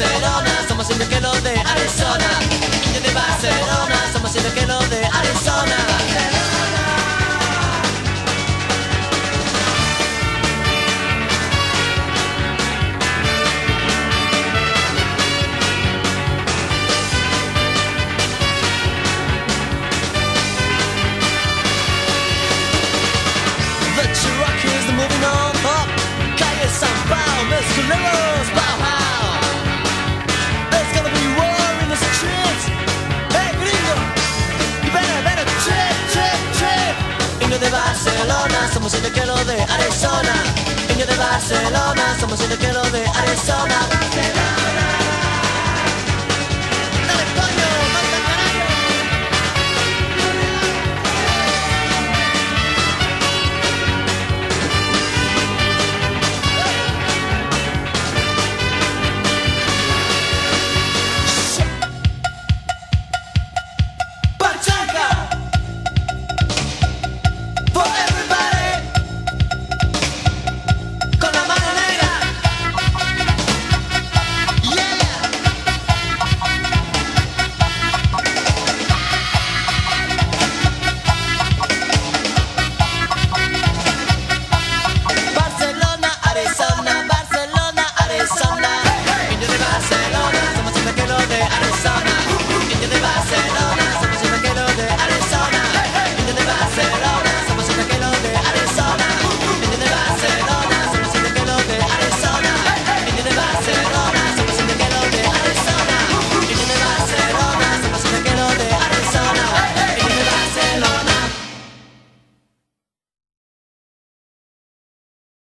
Barcelona, somos indios que los de Arizona. Indios de Barcelona, somos indios que los de Arizona. The Cherokees, they're moving on up. Calle San Pao, Mescaleros, Bauhaus. There's gonna be war in the streets. Hey, gringo, you better trip. Indio de Barcelona, somos indios que los de Arizona. Indio de Barcelona, somos indios que los de Arizona.